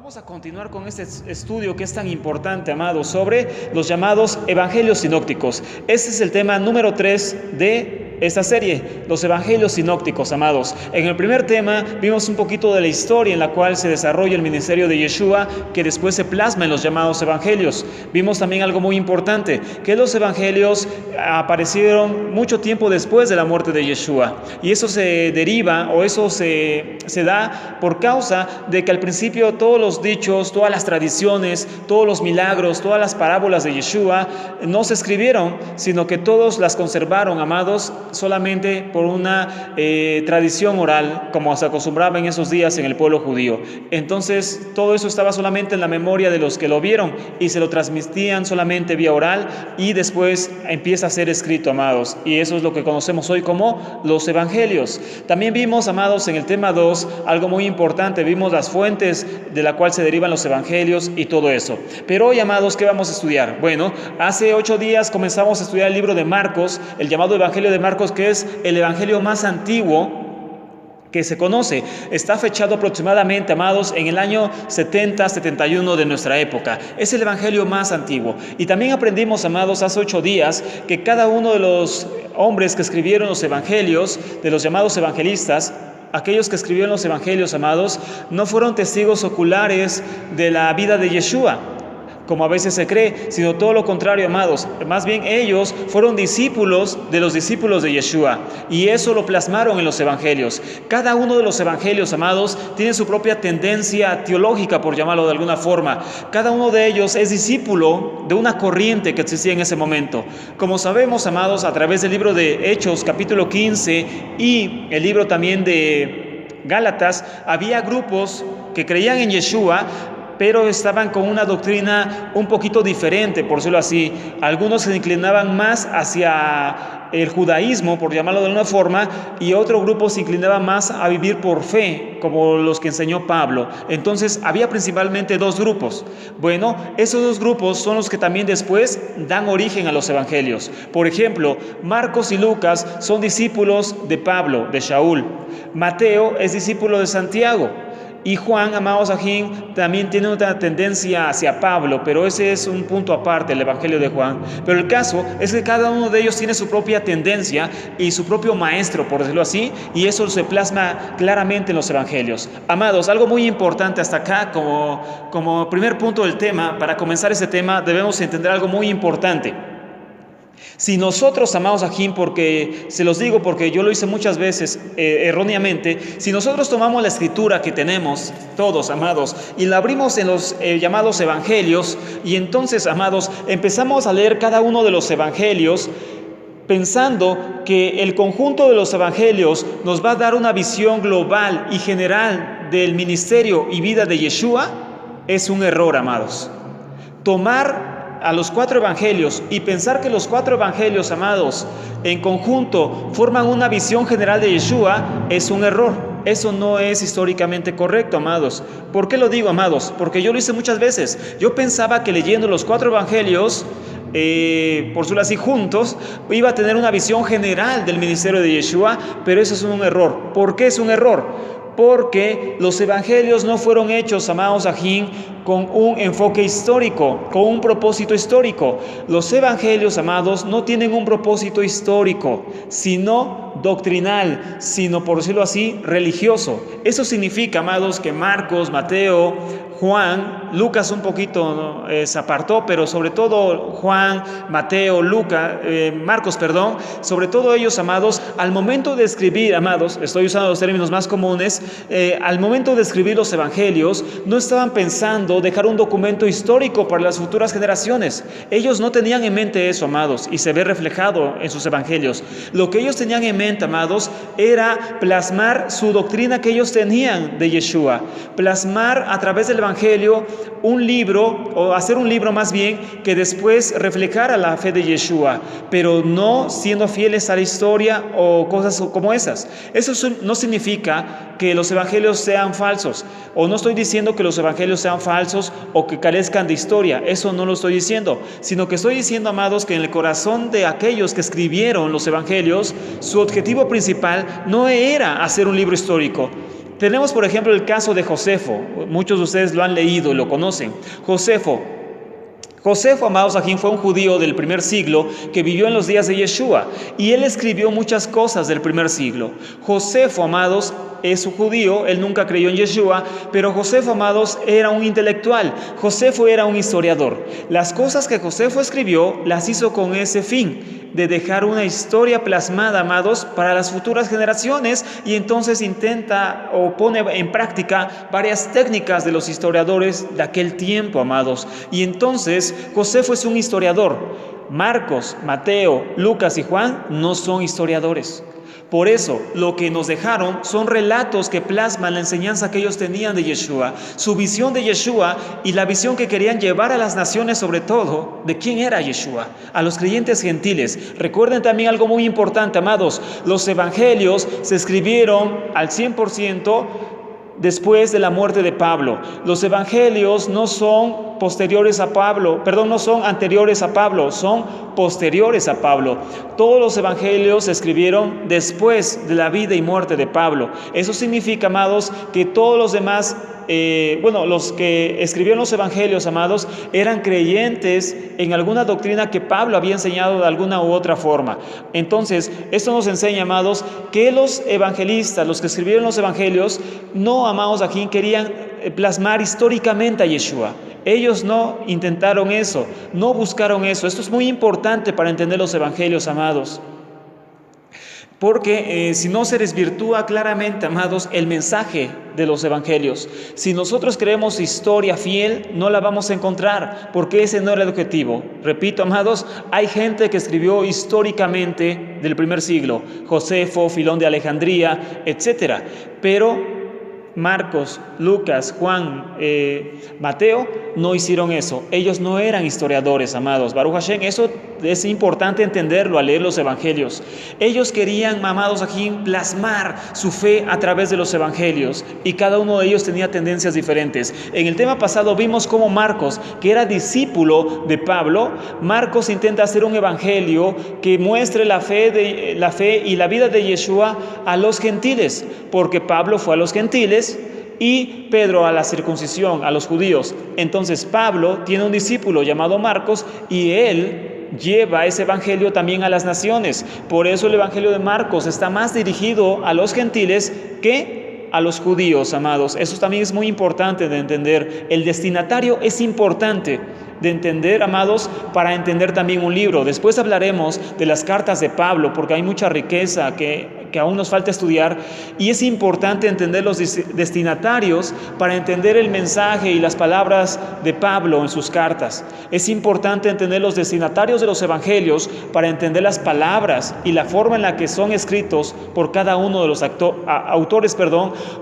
Vamos a continuar con este estudio que es tan importante, amados, sobre los llamados evangelios sinópticos. Este es el tema número 3 de esta serie, los evangelios sinópticos, amados. En el primer tema vimos un poquito de la historia en la cual se desarrolla el ministerio de Yeshua, que después se plasma en los llamados evangelios. Vimos también algo muy importante, que los evangelios aparecieron mucho tiempo después de la muerte de Yeshua. Y eso se deriva, o eso se da por causa de que al principio todos los dichos, todas las tradiciones, todos los milagros, todas las parábolas de Yeshua no se escribieron, sino que todos las conservaron, amados, solamente por una tradición oral, como se acostumbraba en esos días en el pueblo judío. Entonces todo eso estaba solamente en la memoria de los que lo vieron y se lo transmitían solamente vía oral, y después empieza a ser escrito, amados, y eso es lo que conocemos hoy como los evangelios. También vimos, amados, en el tema 2 algo muy importante. Vimos las fuentes de la cual se derivan los evangelios y todo eso. Pero hoy, amados, ¿qué vamos a estudiar? Bueno, hace 8 días comenzamos a estudiar el libro de Marcos, el llamado Evangelio de Marcos, que es el evangelio más antiguo que se conoce. Está fechado aproximadamente, amados, en el año 70-71 de nuestra época. Es el evangelio más antiguo. Y también aprendimos, amados, hace 8 días, que cada uno de los hombres que escribieron los evangelios, de los llamados evangelistas, aquellos que escribieron los evangelios, amados, no fueron testigos oculares de la vida de Yeshua, como a veces se cree, sino todo lo contrario, amados. Más bien ellos fueron discípulos de los discípulos de Yeshua, y eso lo plasmaron en los evangelios. Cada uno de los evangelios, amados, tiene su propia tendencia teológica, por llamarlo de alguna forma. Cada uno de ellos es discípulo de una corriente que existía en ese momento. Como sabemos, amados, a través del libro de Hechos, capítulo 15, y el libro también de Gálatas, había grupos que creían en Yeshua, pero estaban con una doctrina un poquito diferente, por decirlo así. Algunos se inclinaban más hacia el judaísmo, por llamarlo de alguna forma, y otro grupo se inclinaba más a vivir por fe, como los que enseñó Pablo. Entonces había principalmente 2 grupos. Bueno, esos 2 grupos son los que también después dan origen a los evangelios. Por ejemplo, Marcos y Lucas son discípulos de Pablo, de Shaul. Mateo es discípulo de Santiago. Y Juan, amados ajín, también tiene una tendencia hacia Pablo, pero ese es un punto aparte, el evangelio de Juan. Pero el caso es que cada uno de ellos tiene su propia tendencia y su propio maestro, por decirlo así, y eso se plasma claramente en los evangelios. Amados, algo muy importante hasta acá, como primer punto del tema, para comenzar este tema, debemos entender algo muy importante. Si nosotros, amados ajín, porque se los digo porque yo lo hice muchas veces erróneamente, si nosotros tomamos la escritura que tenemos todos, amados, y la abrimos en los llamados evangelios, y entonces, amados, empezamos a leer cada uno de los evangelios, pensando que el conjunto de los evangelios nos va a dar una visión global y general del ministerio y vida de Yeshua, es un error, amados. Tomar a los 4 evangelios y pensar que los 4 evangelios, amados, en conjunto forman una visión general de Yeshua es un error. Eso no es históricamente correcto, amados. ¿Por qué lo digo, amados? Porque yo lo hice muchas veces. Yo pensaba que leyendo los 4 evangelios, por decirlo así, juntos, iba a tener una visión general del ministerio de Yeshua, pero eso es un error. ¿Por qué es un error? Porque los evangelios no fueron hechos, amados ajín, con un enfoque histórico, con un propósito histórico. Los evangelios, amados, no tienen un propósito histórico, sino doctrinal, sino, por decirlo así, religioso. Eso significa, amados, que Marcos, Mateo, Juan, Lucas un poquito se apartó, pero sobre todo Juan, Mateo, Marcos, sobre todo ellos, amados, al momento de escribir, amados, estoy usando los términos más comunes, al momento de escribir los evangelios, no estaban pensando dejar un documento histórico para las futuras generaciones. Ellos no tenían en mente eso, amados, y se ve reflejado en sus evangelios. Lo que ellos tenían en mente, amados, era plasmar su doctrina que ellos tenían de Yeshua, plasmar a través del evangelio un libro, o hacer un libro más bien, que después reflejara la fe de Yeshua, pero no siendo fieles a la historia o cosas como esas. Eso no significa que los evangelios sean falsos, o no estoy diciendo que los evangelios sean falsos o que carezcan de historia. Eso no lo estoy diciendo, sino que estoy diciendo, amados, que en el corazón de aquellos que escribieron los evangelios, su objetivo principal no era hacer un libro histórico. Tenemos, por ejemplo, el caso de Josefo. Muchos de ustedes lo han leído y lo conocen. Josefo, amados, aquí fue un judío del primer siglo que vivió en los días de Yeshua y él escribió muchas cosas del primer siglo. Josefo, amados, es un judío, él nunca creyó en Yeshua, pero Josefo, amados, era un intelectual. Josefo era un historiador. Las cosas que Josefo escribió las hizo con ese fin, de dejar una historia plasmada, amados, para las futuras generaciones, y entonces intenta o pone en práctica varias técnicas de los historiadores de aquel tiempo, amados. Y entonces Josefo es un historiador. Marcos, Mateo, Lucas y Juan no son historiadores. Por eso, lo que nos dejaron son relatos que plasman la enseñanza que ellos tenían de Yeshua, su visión de Yeshua y la visión que querían llevar a las naciones, sobre todo, de quién era Yeshua, a los creyentes gentiles. Recuerden también algo muy importante, amados, los evangelios se escribieron al 100% después de la muerte de Pablo. Los evangelios no son posteriores a Pablo, no son anteriores a Pablo, son posteriores a Pablo. Todos los evangelios se escribieron después de la vida y muerte de Pablo. Eso significa, amados, que todos los demás, los que escribieron los evangelios, amados, eran creyentes en alguna doctrina que Pablo había enseñado de alguna u otra forma. Entonces, esto nos enseña, amados, que los evangelistas, los que escribieron los evangelios, no, amados, aquí querían plasmar históricamente a Yeshua. Ellos no intentaron eso, no buscaron eso. Esto es muy importante para entender los evangelios, amados. Porque si no se desvirtúa claramente, amados, el mensaje de los evangelios. Si nosotros creemos historia fiel, no la vamos a encontrar, porque ese no era el objetivo. Repito, amados, hay gente que escribió históricamente del primer siglo, Josefo, Filón de Alejandría, etc. Pero Marcos, Lucas, Juan, Mateo no hicieron eso. Ellos no eran historiadores, amados. Baruch Hashem, eso es importante entenderlo al leer los evangelios. Ellos querían, amados, aquí plasmar su fe a través de los evangelios, y cada uno de ellos tenía tendencias diferentes. En el tema pasado vimos cómo Marcos, que era discípulo de Pablo, Marcos intenta hacer un evangelio que muestre la fe y la vida de Yeshua a los gentiles, porque Pablo fue a los gentiles y Pedro a la circuncisión, a los judíos. Entonces Pablo tiene un discípulo llamado Marcos y él lleva ese evangelio también a las naciones. Por eso el evangelio de Marcos está más dirigido a los gentiles que a los judíos, amados. Eso también es muy importante de entender. El destinatario es importante de entender, amados, para entender también un libro. Después hablaremos de las cartas de Pablo, porque hay mucha riqueza que aún nos falta estudiar, y es importante entender los destinatarios para entender el mensaje y las palabras de Pablo en sus cartas. Es importante entender los destinatarios de los evangelios para entender las palabras y la forma en la que son escritos por cada uno de los autores,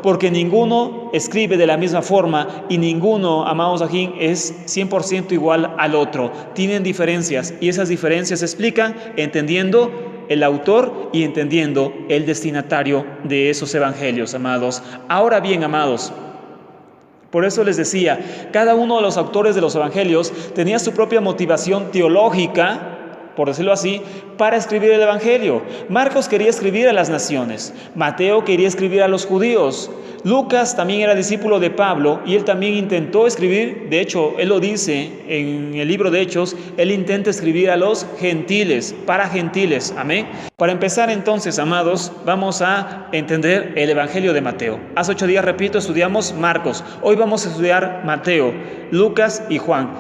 porque ninguno escribe de la misma forma y ninguno, amados aquí, es 100% igual al otro. Tienen diferencias, y esas diferencias se explican entendiendo el autor y entendiendo el destinatario de esos evangelios, amados. Ahora bien, amados, por eso les decía, cada uno de los autores de los evangelios tenía su propia motivación teológica, por decirlo así, para escribir el evangelio. Marcos quería escribir a las naciones, Mateo quería escribir a los judíos, Lucas también era discípulo de Pablo y él también intentó escribir, de hecho, él lo dice en el libro de Hechos, él intenta escribir a los gentiles, para gentiles, amén. Para empezar entonces, amados, vamos a entender el evangelio de Mateo. Hace 8 días, repito, estudiamos Marcos, hoy vamos a estudiar Mateo, Lucas y Juan.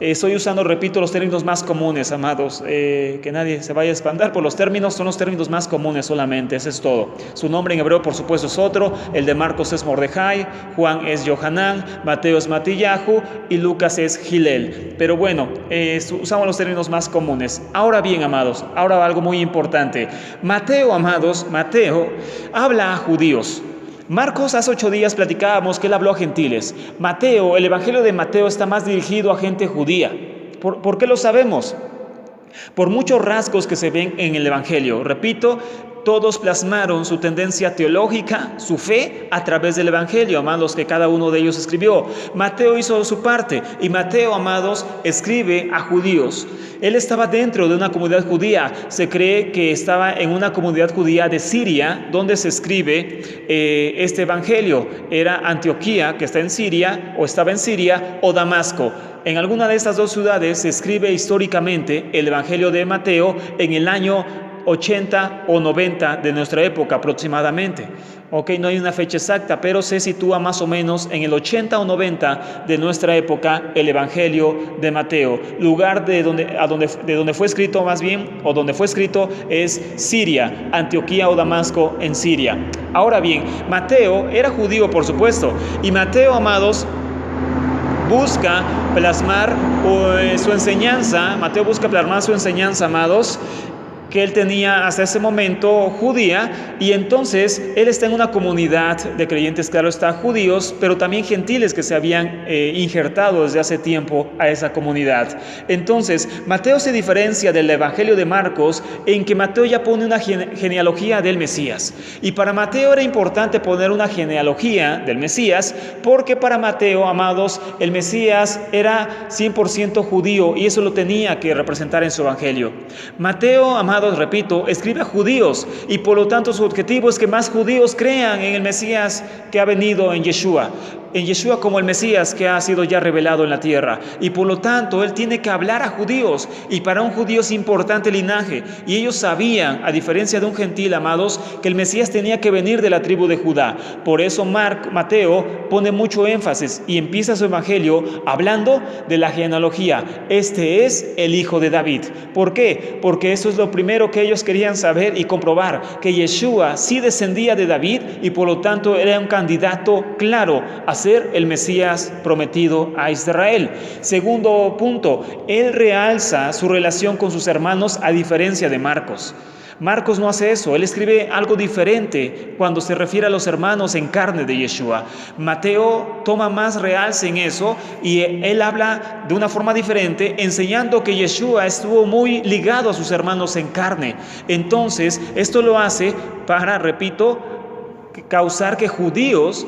Estoy usando, repito, los términos más comunes, amados, que nadie se vaya a espantar por los términos, son los términos más comunes solamente, eso es todo. Su nombre en hebreo, por supuesto, es otro, el de Marcos es Mordejai, Juan es Yohanan, Mateo es Matillahu y Lucas es Gilel. Pero bueno, usamos los términos más comunes. Ahora bien, amados, ahora algo muy importante. Mateo, amados, Mateo habla a judíos. Marcos, hace 8 días platicábamos que él habló a gentiles. Mateo, el evangelio de Mateo está más dirigido a gente judía. ¿Por qué lo sabemos? Por muchos rasgos que se ven en el evangelio. Repito, todos plasmaron su tendencia teológica, su fe, a través del Evangelio, amados, que cada uno de ellos escribió. Mateo hizo su parte, y Mateo, amados, escribe a judíos. Él estaba dentro de una comunidad judía. Se cree que estaba en una comunidad judía de Siria, donde se escribe este Evangelio. Era Antioquía, que está en Siria, o estaba en Siria, o Damasco. En alguna de estas dos ciudades se escribe históricamente el Evangelio de Mateo en el año 80 o 90 de nuestra época aproximadamente. No hay una fecha exacta, pero se sitúa más o menos en el 80 o 90 de nuestra época el Evangelio de Mateo. Lugar de donde fue escrito más bien, o donde fue escrito, es Siria, Antioquía o Damasco en Siria. Ahora bien, Mateo era judío, por supuesto, y Mateo, amados, busca plasmar su enseñanza. Mateo busca plasmar su enseñanza, amados, que él tenía hasta ese momento judía, y entonces él está en una comunidad de creyentes, claro está, judíos, pero también gentiles que se habían injertado desde hace tiempo a esa comunidad. Entonces, Mateo se diferencia del Evangelio de Marcos en que Mateo ya pone una genealogía del Mesías, y para Mateo era importante poner una genealogía del Mesías, porque para Mateo, amados, el Mesías era 100% judío, y eso lo tenía que representar en su Evangelio. Mateo, amados, repito, escribe a judíos, y por lo tanto su objetivo es que más judíos crean en el Mesías que ha venido en Yeshua como el Mesías que ha sido ya revelado en la tierra, y por lo tanto él tiene que hablar a judíos, y para un judío es importante el linaje, y ellos sabían, a diferencia de un gentil, amados, que el Mesías tenía que venir de la tribu de Judá. Por eso Mateo pone mucho énfasis y empieza su evangelio hablando de la genealogía. Este es el hijo de David. ¿Por qué? Porque eso es lo primero que ellos querían saber y comprobar, que Yeshua sí descendía de David, y por lo tanto era un candidato claro a ser el Mesías prometido a Israel. Segundo punto, él realza su relación con sus hermanos, a diferencia de Marcos. Marcos no hace eso, él escribe algo diferente cuando se refiere a los hermanos en carne de Yeshua. Mateo toma más realce en eso, y él habla de una forma diferente, enseñando que Yeshua estuvo muy ligado a sus hermanos en carne. Entonces, esto lo hace para, repito, causar que judíos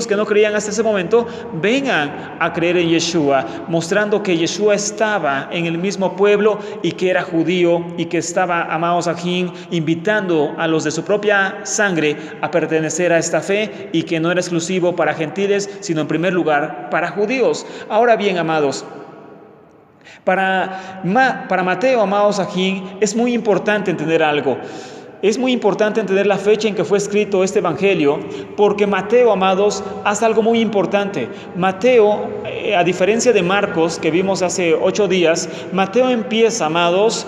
que no creían hasta ese momento vengan a creer en Yeshua, mostrando que Yeshua estaba en el mismo pueblo y que era judío, y que estaba, amados ajín, invitando a los de su propia sangre a pertenecer a esta fe, y que no era exclusivo para gentiles, sino en primer lugar para judíos. Ahora bien, amados, para Mateo, amados ajín, es muy importante entender algo. Es muy importante entender la fecha en que fue escrito este evangelio, porque Mateo, amados, hace algo muy importante. Mateo, a diferencia de Marcos, que vimos hace 8 días, Mateo empieza, amados,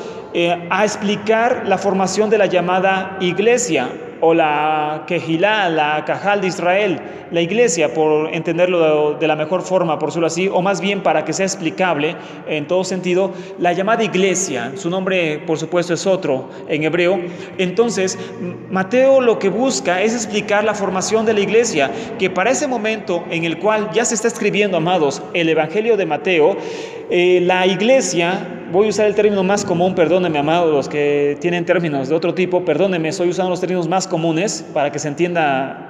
a explicar la formación de la llamada iglesia, o la Kehilá, la Cajal de Israel, la iglesia, por entenderlo de la mejor forma, por decirlo así, o más bien para que sea explicable en todo sentido, la llamada iglesia. Su nombre, por supuesto, es otro en hebreo. Entonces, Mateo lo que busca es explicar la formación de la iglesia, que para ese momento en el cual ya se está escribiendo, amados, el evangelio de Mateo, la iglesia, voy a usar el término más común, perdónenme, amados, los que tienen términos de otro tipo, perdónenme, estoy usando los términos más comunes para que se entienda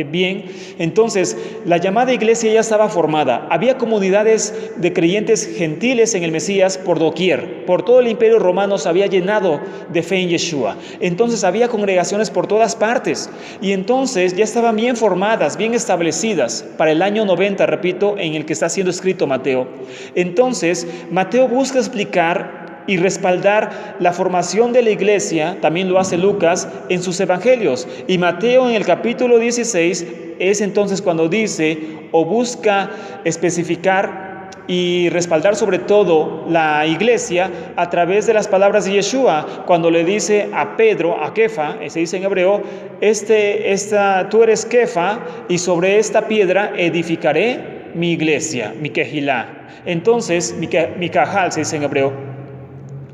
bien. Entonces, la llamada iglesia ya estaba formada. Había comunidades de creyentes gentiles en el Mesías por doquier. Por todo el imperio romano se había llenado de fe en Yeshua. Entonces había congregaciones por todas partes, y entonces ya estaban bien formadas, bien establecidas para el año 90, repito, en el que está siendo escrito Mateo. Entonces, Mateo busca explicar y respaldar la formación de la iglesia, también lo hace Lucas en sus evangelios, y Mateo en el capítulo 16 es entonces cuando dice, o busca especificar y respaldar sobre todo la iglesia a través de las palabras de Yeshua, cuando le dice a Pedro, a Kefa, se dice en hebreo, tú eres Kefa, y sobre esta piedra edificaré mi iglesia, mi Kehilá. Entonces, mi Cajal se dice en hebreo.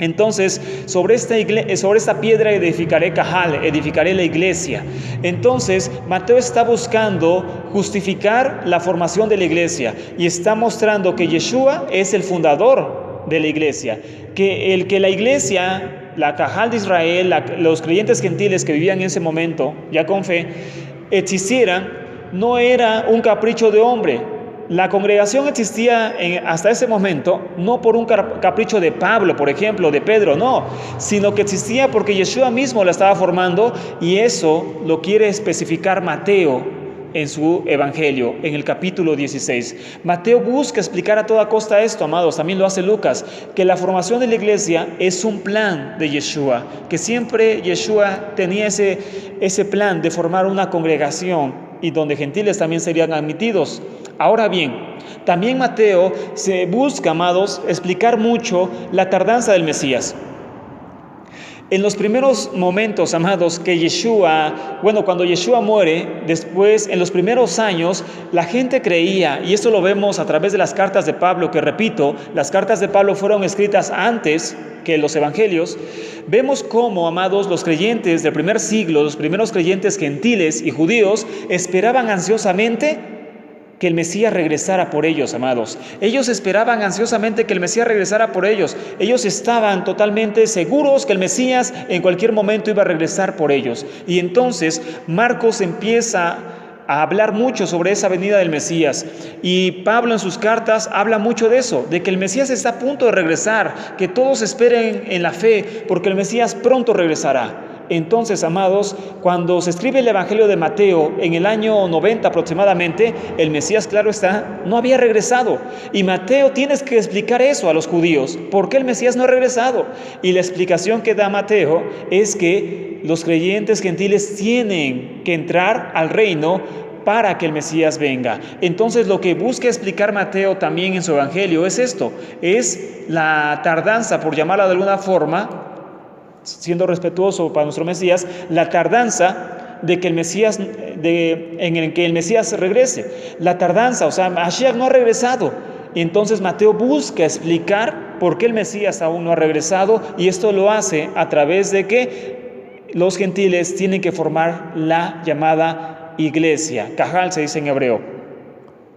Entonces, sobre esta piedra edificaré Cajal, edificaré la iglesia. Entonces, Mateo está buscando justificar la formación de la iglesia, y está mostrando que Yeshua es el fundador de la iglesia, que la iglesia la Cajal de Israel, los creyentes gentiles que vivían en ese momento, ya con fe, existieran, no era un capricho de hombre. La congregación existía hasta ese momento no por un capricho de Pablo, por ejemplo, de Pedro, no, sino que existía porque Yeshua mismo la estaba formando, y eso lo quiere especificar Mateo en su evangelio, en el capítulo 16. Mateo busca explicar a toda costa esto, amados, también lo hace Lucas, que la formación de la iglesia es un plan de Yeshua, que siempre Yeshua tenía ese plan de formar una congregación y donde gentiles también serían admitidos. Ahora bien, también Mateo se busca, amados, explicar mucho la tardanza del Mesías. En los primeros momentos, amados, cuando Yeshua muere, después, en los primeros años, la gente creía, y esto lo vemos a través de las cartas de Pablo, que repito, las cartas de Pablo fueron escritas antes que los evangelios. Vemos cómo, amados, los creyentes del primer siglo, los primeros creyentes gentiles y judíos, esperaban ansiosamente que el Mesías regresara por ellos, amados. Ellos esperaban ansiosamente que el Mesías regresara por ellos. Ellos estaban totalmente seguros que el Mesías en cualquier momento iba a regresar por ellos. Y entonces Marcos empieza a hablar mucho sobre esa venida del Mesías. Y Pablo en sus cartas habla mucho de eso, de que el Mesías está a punto de regresar, que todos esperen en la fe, porque el Mesías pronto regresará. Entonces, amados, cuando se escribe el Evangelio de Mateo en el año 90 aproximadamente, el Mesías, claro está, no había regresado. Y Mateo tiene que explicar eso a los judíos. ¿Por qué el Mesías no ha regresado? Y la explicación que da Mateo es que los creyentes gentiles tienen que entrar al reino para que el Mesías venga. Entonces, lo que busca explicar Mateo también en su Evangelio es esto, es la tardanza, por llamarla de alguna forma, siendo respetuoso para nuestro Mesías, la tardanza de que el Mesías, en el que el Mesías regrese. La tardanza, o sea, Mashiach no ha regresado. Entonces Mateo busca explicar por qué el Mesías aún no ha regresado, y esto lo hace a través de que los gentiles tienen que formar la llamada iglesia. Cajal se dice en hebreo.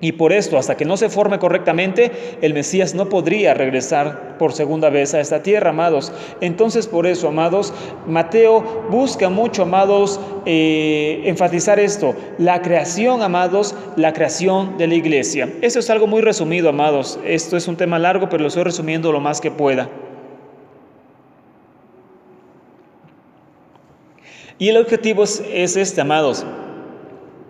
Y por esto, hasta que no se forme correctamente, el Mesías no podría regresar por segunda vez a esta tierra, amados. Entonces, por eso, amados, Mateo busca mucho, amados, enfatizar esto, la creación, amados, la creación de la iglesia. Esto es algo muy resumido, amados. Esto es un tema largo, pero lo estoy resumiendo lo más que pueda. Y el objetivo es este, amados,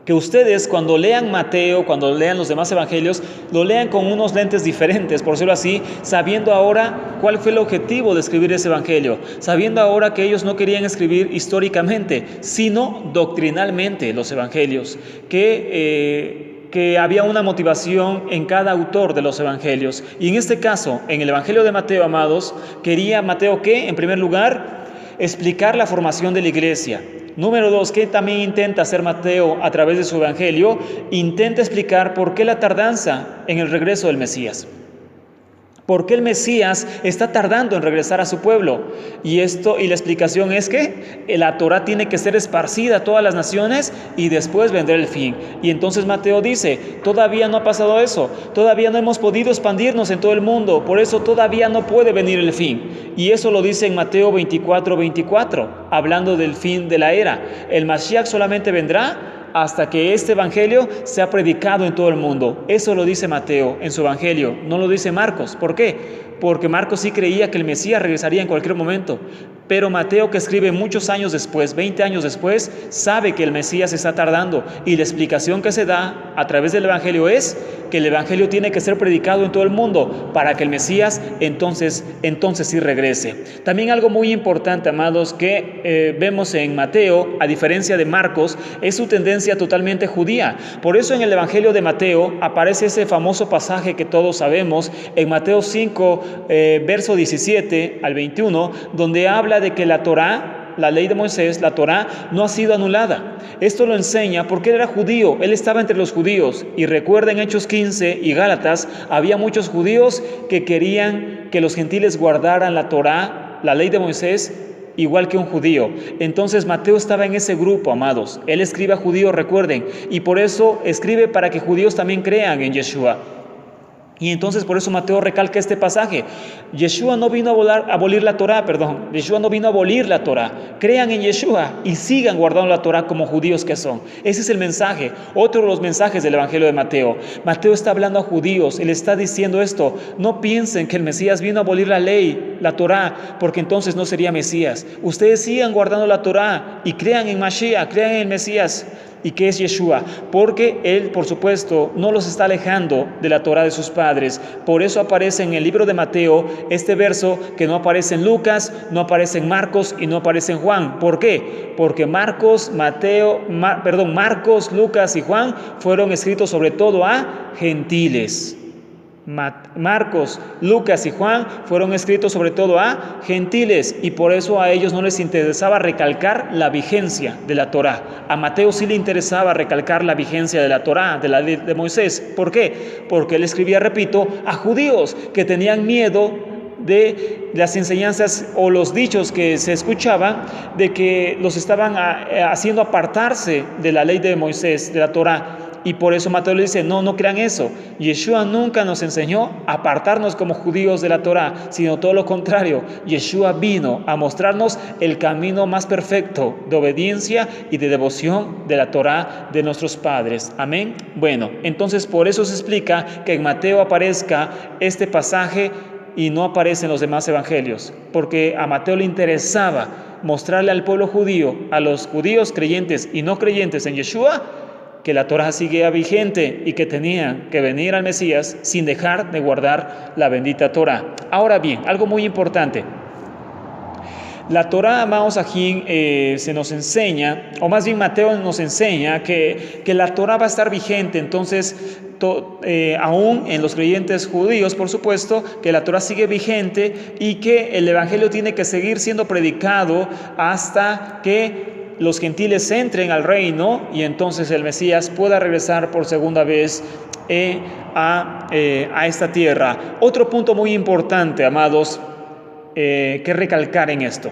que ustedes cuando lean Mateo, cuando lean los demás evangelios, lo lean con unos lentes diferentes, por decirlo así, sabiendo ahora cuál fue el objetivo de escribir ese evangelio, sabiendo ahora que ellos no querían escribir históricamente, sino doctrinalmente los evangelios, que había una motivación en cada autor de los evangelios. Y en este caso, en el evangelio de Mateo, amados, quería Mateo que, en primer lugar, explicar la formación de la iglesia. Número 2, ¿qué también intenta hacer Mateo a través de su evangelio? Intenta explicar por qué la tardanza en el regreso del Mesías. ¿Por qué el Mesías está tardando en regresar a su pueblo? Y la explicación es que la Torá tiene que ser esparcida a todas las naciones y después vendrá el fin. Y entonces Mateo dice, todavía no ha pasado eso, todavía no hemos podido expandirnos en todo el mundo, por eso todavía no puede venir el fin. Y eso lo dice en Mateo 24, hablando del fin de la era. El Mashiach solamente vendrá hasta que este evangelio sea predicado en todo el mundo. Eso lo dice Mateo en su evangelio, no lo dice Marcos. ¿Por qué? Porque Marcos sí creía que el Mesías regresaría en cualquier momento, pero Mateo, que escribe muchos años después, 20 años después, sabe que el Mesías está tardando, y la explicación que se da a través del evangelio es que el evangelio tiene que ser predicado en todo el mundo para que el Mesías entonces sí regrese. También algo muy importante, amados, que vemos en Mateo, a diferencia de Marcos, es su tendencia totalmente judía. Por eso en el evangelio de Mateo aparece ese famoso pasaje que todos sabemos en Mateo 5, verso 17 al 21, donde habla de que la Torá, la ley de Moisés, la Torá, no ha sido anulada. Esto lo enseña porque él era judío, él estaba entre los judíos. Y recuerden Hechos 15 y Gálatas, había muchos judíos que querían que los gentiles guardaran la Torá, la ley de Moisés, igual que un judío. Entonces Mateo estaba en ese grupo, amados. Él escribe a judíos, recuerden, y por eso escribe para que judíos también crean en Yeshua. Y entonces por eso Mateo recalca este pasaje. Yeshua no vino a abolir la Torá, Yeshua no vino a abolir la Torá. Crean en Yeshua y sigan guardando la Torá como judíos que son. Ese es el mensaje, otro de los mensajes del Evangelio de Mateo. Mateo está hablando a judíos, él está diciendo esto. No piensen que el Mesías vino a abolir la ley, la Torá, porque entonces no sería Mesías. Ustedes sigan guardando la Torá y crean en Mashiach, crean en el Mesías. ¿Y qué es Yeshua? Porque Él, por supuesto, no los está alejando de la Torá de sus padres. Por eso aparece en el libro de Mateo este verso que no aparece en Lucas, no aparece en Marcos y no aparece en Juan. ¿Por qué? Porque Marcos, Lucas y Juan fueron escritos sobre todo a gentiles. Marcos, Lucas y Juan fueron escritos sobre todo a gentiles y por eso a ellos no les interesaba recalcar la vigencia de la Torá. A Mateo sí le interesaba recalcar la vigencia de la Torá, de la ley de Moisés. ¿Por qué? Porque él escribía, repito, a judíos que tenían miedo de las enseñanzas o los dichos que se escuchaban de que los estaban haciendo apartarse de la ley de Moisés, de la Torá. Y por eso Mateo le dice, no crean eso. Yeshua nunca nos enseñó a apartarnos como judíos de la Torá, sino todo lo contrario. Yeshua vino a mostrarnos el camino más perfecto de obediencia y de devoción de la Torá de nuestros padres. Amén. Bueno, entonces por eso se explica que en Mateo aparezca este pasaje y no aparece en los demás evangelios, porque a Mateo le interesaba mostrarle al pueblo judío, a los judíos creyentes y no creyentes en Yeshua, que la Torá seguía vigente y que tenía que venir al Mesías sin dejar de guardar la bendita Torá. Ahora bien, algo muy importante. La Torá, amados aquí, se nos enseña, o más bien Mateo nos enseña que la Torá va a estar vigente. Entonces, aún en los creyentes judíos, por supuesto, que la Torá sigue vigente y que el Evangelio tiene que seguir siendo predicado hasta que los gentiles entren al reino y entonces el Mesías pueda regresar por segunda vez a esta tierra. Otro punto muy importante, amados, que recalcar en esto.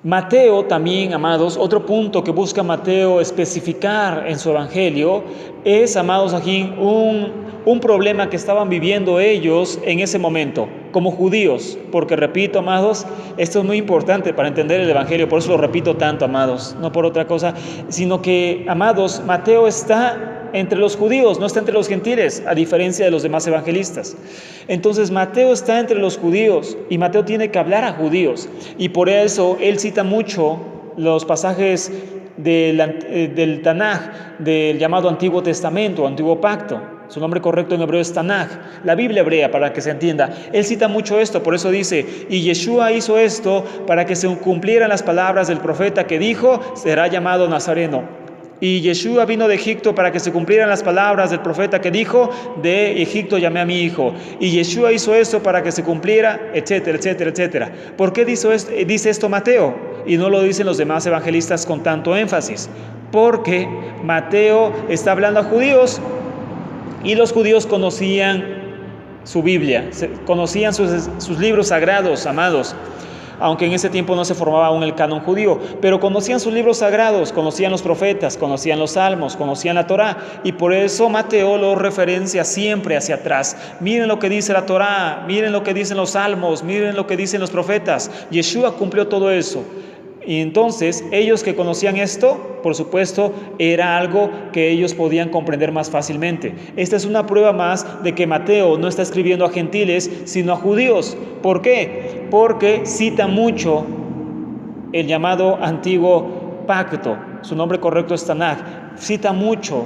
Mateo también, amados, otro punto que busca Mateo especificar en su evangelio es, amados, aquí un problema que estaban viviendo ellos en ese momento, como judíos, porque repito, amados, esto es muy importante para entender el evangelio, por eso lo repito tanto, amados, no por otra cosa, sino que, amados, Mateo está entre los judíos, no está entre los gentiles, a diferencia de los demás evangelistas. Entonces Mateo está entre los judíos y Mateo tiene que hablar a judíos y por eso él cita mucho los pasajes del Tanaj, del llamado Antiguo Testamento, Antiguo Pacto. Su nombre correcto en hebreo es Tanaj, la Biblia hebrea, para que se entienda. Él cita mucho esto, por eso dice, y Yeshua hizo esto para que se cumplieran las palabras del profeta que dijo, será llamado Nazareno. Y Yeshua vino de Egipto para que se cumplieran las palabras del profeta que dijo, de Egipto llamé a mi hijo. Y Yeshua hizo esto para que se cumpliera, etcétera, etcétera, etcétera. ¿Por qué dice esto Mateo? Y no lo dicen los demás evangelistas con tanto énfasis. Porque Mateo está hablando a judíos y los judíos conocían su Biblia, conocían sus libros sagrados, amados. Aunque en ese tiempo no se formaba aún el canon judío, pero conocían sus libros sagrados, conocían los profetas, conocían los salmos, conocían la Torá, y por eso Mateo lo referencia siempre hacia atrás. Miren lo que dice la Torá, miren lo que dicen los salmos, miren lo que dicen los profetas. Yeshua cumplió todo eso. Y entonces ellos que conocían esto, por supuesto, era algo que ellos podían comprender más fácilmente. Esta es una prueba más de que Mateo no está escribiendo a gentiles, sino a judíos. ¿Por qué? Porque cita mucho el llamado Antiguo Pacto. Su nombre correcto es Tanaj. Cita mucho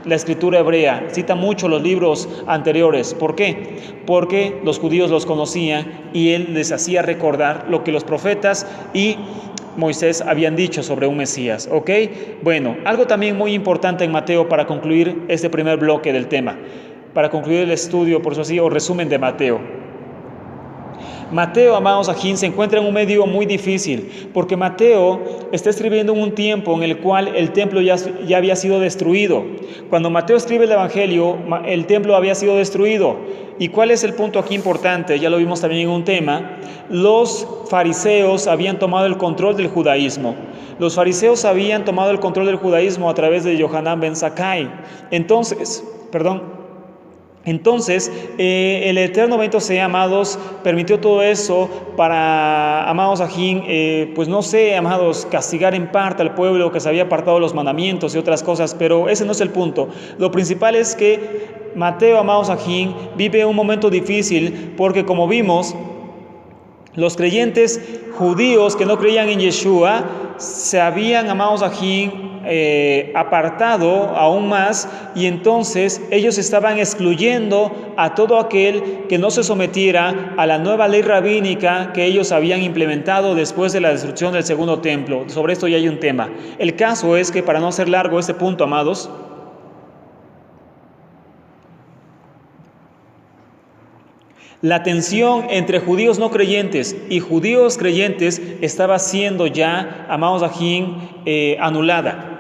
la escritura hebrea, cita mucho los libros anteriores. ¿Por qué? Porque los judíos los conocían y él les hacía recordar lo que los profetas y Moisés habían dicho sobre un Mesías, ¿ok? Bueno, algo también muy importante en Mateo para concluir este primer bloque del tema, para concluir el estudio, por eso así, o resumen de Mateo. Mateo, amados aquí, se encuentra en un medio muy difícil, porque Mateo está escribiendo en un tiempo en el cual el templo ya había sido destruido. Cuando Mateo escribe el Evangelio, el templo había sido destruido. ¿Y cuál es el punto aquí importante? Ya lo vimos también en un tema. Los fariseos habían tomado el control del judaísmo. Los fariseos habían tomado el control del judaísmo a través de Yohanan ben Zakkai. Entonces, Entonces, el Eterno bendito sea, amados, permitió todo eso para, amados ajín, pues no sé, amados, castigar en parte al pueblo que se había apartado de los mandamientos y otras cosas, pero ese no es el punto. Lo principal es que Mateo, amados ajín, vive un momento difícil porque, como vimos, los creyentes judíos que no creían en Yeshua se habían, amados ajín, apartado aún más, y entonces ellos estaban excluyendo a todo aquel que no se sometiera a la nueva ley rabínica que ellos habían implementado después de la destrucción del segundo templo. Sobre esto ya hay un tema. El caso es que, para no hacer largo este punto, amados, la tensión entre judíos no creyentes y judíos creyentes estaba siendo ya, amados ajín, anulada.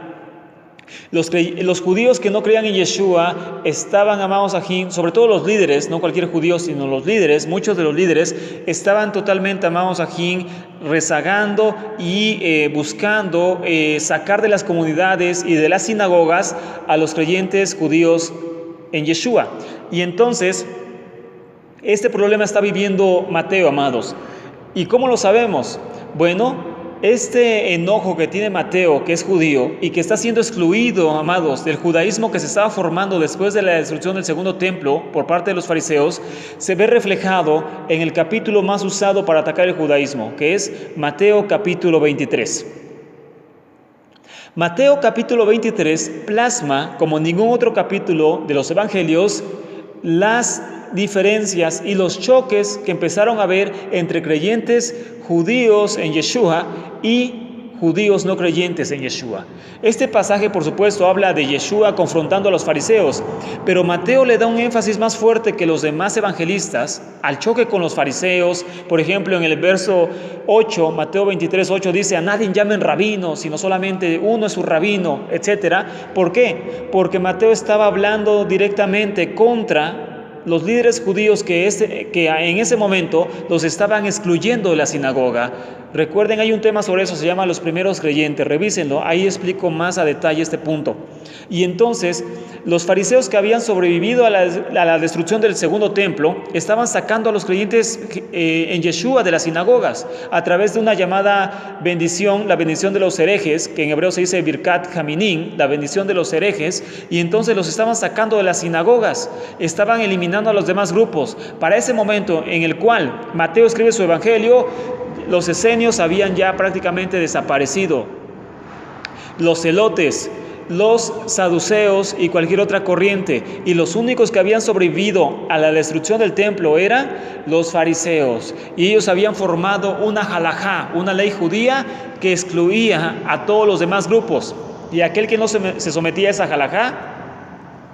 Los judíos que no creían en Yeshua estaban, amados ajín, sobre todo los líderes, no cualquier judío, sino los líderes, muchos de los líderes estaban totalmente, amados ajín, rezagando y buscando sacar de las comunidades y de las sinagogas a los creyentes judíos en Yeshua. Y entonces, este problema está viviendo Mateo, amados. ¿Y cómo lo sabemos? Bueno, este enojo que tiene Mateo, que es judío y que está siendo excluido, amados, del judaísmo que se estaba formando después de la destrucción del segundo templo por parte de los fariseos, se ve reflejado en el capítulo más usado para atacar el judaísmo, que es Mateo capítulo 23. Mateo capítulo 23 plasma, como ningún otro capítulo de los evangelios, las diferencias y los choques que empezaron a haber entre creyentes judíos en Yeshua y judíos no creyentes en Yeshua. Este pasaje, por supuesto, habla de Yeshua confrontando a los fariseos, pero Mateo le da un énfasis más fuerte que los demás evangelistas al choque con los fariseos. Por ejemplo, en el verso 8, Mateo 23:8 dice: a nadie llamen rabino, sino solamente uno es su rabino, etc. ¿Por qué? Porque Mateo estaba hablando directamente contra los líderes judíos que en ese momento los estaban excluyendo de la sinagoga. Recuerden, hay un tema sobre eso, se llama los primeros creyentes, revísenlo, ahí explico más a detalle este punto. Y entonces, los fariseos que habían sobrevivido a la destrucción del segundo templo, estaban sacando a los creyentes en Yeshua de las sinagogas, a través de una llamada bendición, la bendición de los herejes, que en hebreo se dice Birkat Haminim, la bendición de los herejes, y entonces los estaban sacando de las sinagogas, estaban eliminando a los demás grupos. Para ese momento en el cual Mateo escribe su evangelio, los esenios habían ya prácticamente desaparecido. Los celotes, los saduceos y cualquier otra corriente, y los únicos que habían sobrevivido a la destrucción del templo eran los fariseos, y ellos habían formado una halajá, una ley judía que excluía a todos los demás grupos, y aquel que no se sometía a esa halajá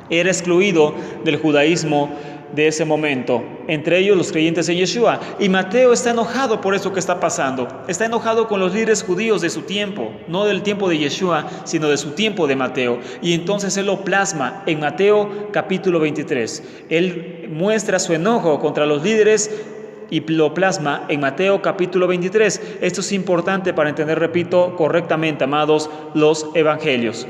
era excluido del judaísmo de ese momento, entre ellos los creyentes en Yeshua. Y Mateo está enojado por eso que está pasando. Está enojado con los líderes judíos de su tiempo, no del tiempo de Yeshua, sino de su tiempo de Mateo. Y entonces él lo plasma en Mateo capítulo 23. Él muestra su enojo contra los líderes y lo plasma en Mateo capítulo 23. Esto es importante para entender, repito, correctamente, amados, los evangelios.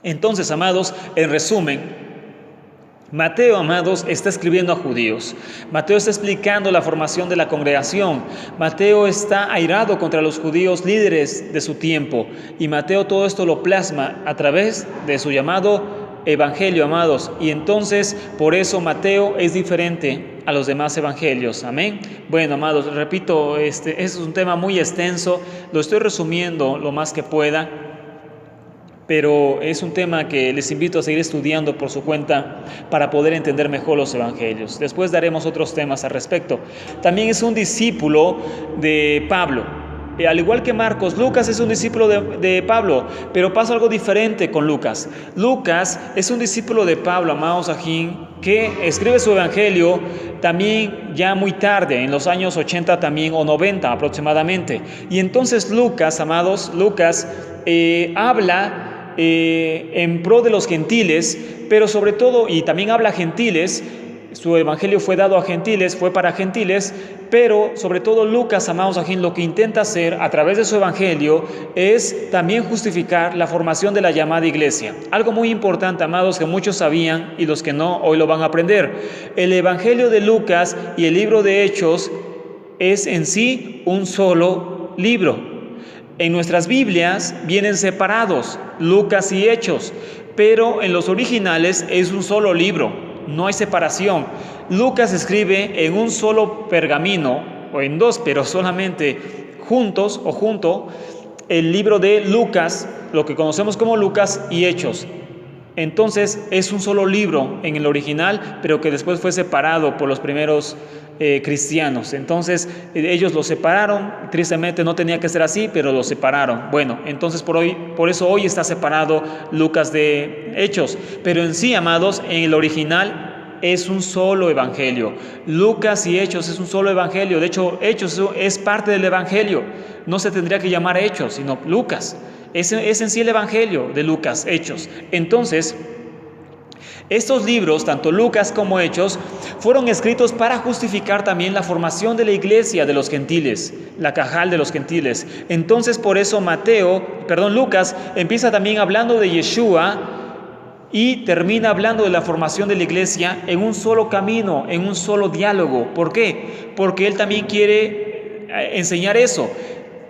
Entonces, amados, en resumen, Mateo, amados, está escribiendo a judíos. Mateo está explicando la formación de la congregación. Mateo está airado contra los judíos líderes de su tiempo. Y Mateo todo esto lo plasma a través de su llamado evangelio, amados. Y entonces, por eso Mateo es diferente a los demás evangelios. Amén. Bueno, amados, repito, este es un tema muy extenso. Lo estoy resumiendo lo más que pueda, pero es un tema que les invito a seguir estudiando por su cuenta para poder entender mejor los evangelios. Después daremos otros temas al respecto. También es un discípulo de Pablo. Al igual que Marcos, Lucas es un discípulo de Pablo, pero pasa algo diferente con Lucas. Lucas es un discípulo de Pablo, amados ajín, que escribe su evangelio también ya muy tarde, en los años 80 también, o 90 aproximadamente. Y entonces Lucas, amados, habla en pro de los gentiles, pero sobre todo, y también habla gentiles, su evangelio fue dado a gentiles, fue para gentiles, pero sobre todo Lucas, amados aquí, lo que intenta hacer a través de su evangelio es también justificar la formación de la llamada iglesia. Algo muy importante, amados, que muchos sabían y los que no, hoy lo van a aprender. El evangelio de Lucas y el libro de Hechos es en sí un solo libro. En nuestras Biblias vienen separados Lucas y Hechos, pero en los originales es un solo libro, no hay separación. Lucas escribe en un solo pergamino, o en dos, pero solamente juntos o junto, el libro de Lucas, lo que conocemos como Lucas y Hechos. Entonces es un solo libro en el original, pero que después fue separado por los primeros cristianos. Entonces ellos lo separaron, tristemente no tenía que ser así, pero lo separaron. Bueno, entonces por eso hoy está separado Lucas de Hechos, pero en sí, amados, en el original es un solo evangelio. Lucas y Hechos es un solo evangelio. De hecho, Hechos es parte del evangelio. No se tendría que llamar Hechos, sino Lucas. Es en sí el evangelio de Lucas, Hechos. Entonces, estos libros, tanto Lucas como Hechos, fueron escritos para justificar también la formación de la iglesia de los gentiles, la cajal de los gentiles. Entonces, por eso Lucas empieza también hablando de Yeshua y termina hablando de la formación de la iglesia en un solo camino, en un solo diálogo. ¿Por qué? Porque él también quiere enseñar eso,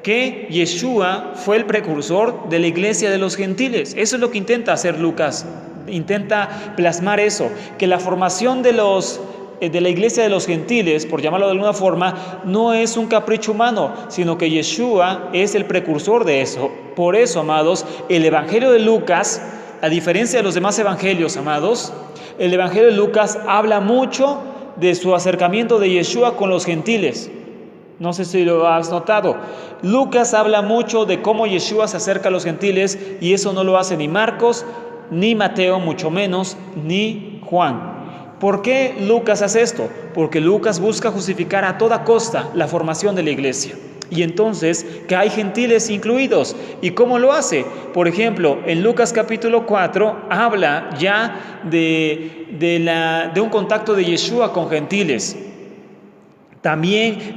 que Yeshua fue el precursor de la iglesia de los gentiles. Eso es lo que intenta hacer Lucas. Intenta plasmar eso, que la formación de la iglesia de los gentiles, por llamarlo de alguna forma, no es un capricho humano, sino que Yeshua es el precursor de eso. Por eso, amados, el evangelio de Lucas, a diferencia de los demás evangelios, amados, el evangelio de Lucas habla mucho de su acercamiento de Yeshua con los gentiles. No sé si lo has notado. Lucas habla mucho de cómo Yeshua se acerca a los gentiles, y eso no lo hace ni Marcos, ni Mateo, mucho menos, ni Juan. ¿Por qué Lucas hace esto? Porque Lucas busca justificar a toda costa la formación de la iglesia. Y entonces que hay gentiles incluidos. ¿Y cómo lo hace? Por ejemplo, en Lucas capítulo 4 habla ya de un contacto de Yeshua con gentiles. También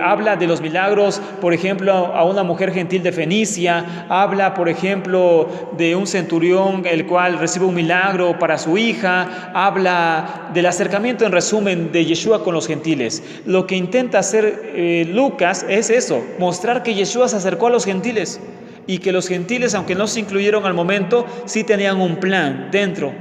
habla de los milagros, por ejemplo, a una mujer gentil de Fenicia. Habla, por ejemplo, de un centurión el cual recibe un milagro para su hija. Habla del acercamiento, en resumen, de Yeshua con los gentiles. Lo que intenta hacer Lucas es eso, mostrar que Yeshua se acercó a los gentiles y que los gentiles, aunque no se incluyeron al momento, sí tenían un plan dentro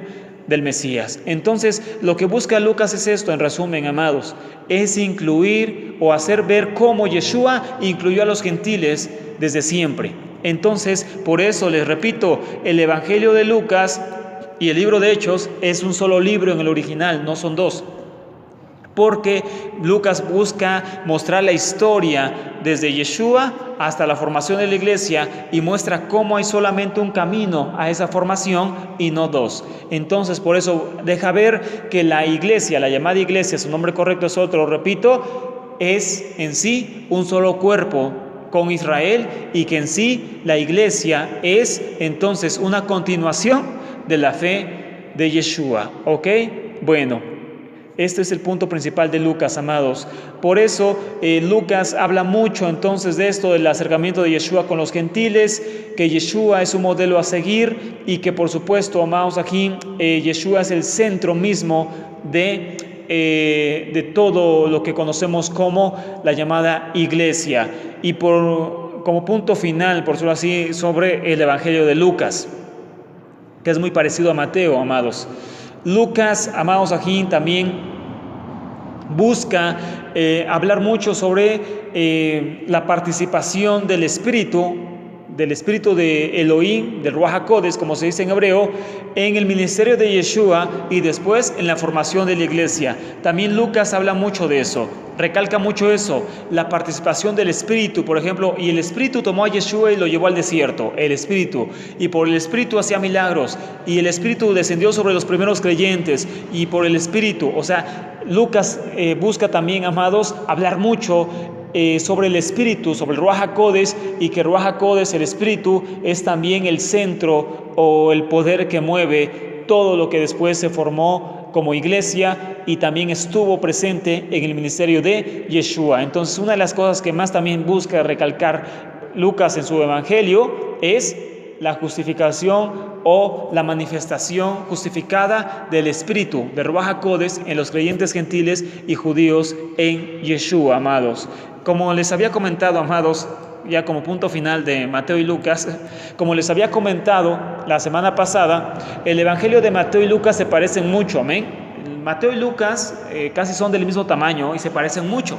del Mesías. Entonces, lo que busca Lucas es esto, en resumen, amados, es incluir o hacer ver cómo Yeshua incluyó a los gentiles desde siempre. Entonces, por eso les repito, el evangelio de Lucas y el libro de Hechos es un solo libro en el original, no son dos. Porque Lucas busca mostrar la historia desde Yeshua hasta la formación de la iglesia y muestra cómo hay solamente un camino a esa formación y no dos. Entonces, por eso deja ver que la iglesia, la llamada iglesia, su nombre correcto es otro, lo repito, es en sí un solo cuerpo con Israel, y que en sí la iglesia es entonces una continuación de la fe de Yeshua. ¿Ok? Bueno. Este es el punto principal de Lucas, amados. Por eso Lucas habla mucho entonces de esto, del acercamiento de Yeshua con los gentiles, que Yeshua es un modelo a seguir y que, por supuesto, amados, aquí Yeshua es el centro mismo de todo lo que conocemos como la llamada iglesia. Y como punto final, por decirlo así, sobre el evangelio de Lucas, que es muy parecido a Mateo, amados. Lucas, amados, aquí también busca hablar mucho sobre la participación del Espíritu de Elohim, del Ruach HaKodesh, como se dice en hebreo, en el ministerio de Yeshua y después en la formación de la iglesia. También Lucas habla mucho de eso, recalca mucho eso, la participación del Espíritu, por ejemplo, y el Espíritu tomó a Yeshua y lo llevó al desierto, el Espíritu, y por el Espíritu hacía milagros, y el Espíritu descendió sobre los primeros creyentes, y por el Espíritu, o sea, Lucas busca también, amados, hablar mucho sobre el Espíritu, sobre el Ruach HaKodesh, y que el Ruach HaKodesh, el Espíritu, es también el centro o el poder que mueve todo lo que después se formó como iglesia y también estuvo presente en el ministerio de Yeshua. Entonces, una de las cosas que más también busca recalcar Lucas en su evangelio es la justificación o la manifestación justificada del Espíritu de Ruach HaKodesh en los creyentes gentiles y judíos en Yeshua, amados. Como les había comentado, amados, ya como punto final de Mateo y Lucas, como les había comentado la semana pasada, el evangelio de Mateo y Lucas se parecen mucho, amén. Mateo y Lucas casi son del mismo tamaño y se parecen mucho.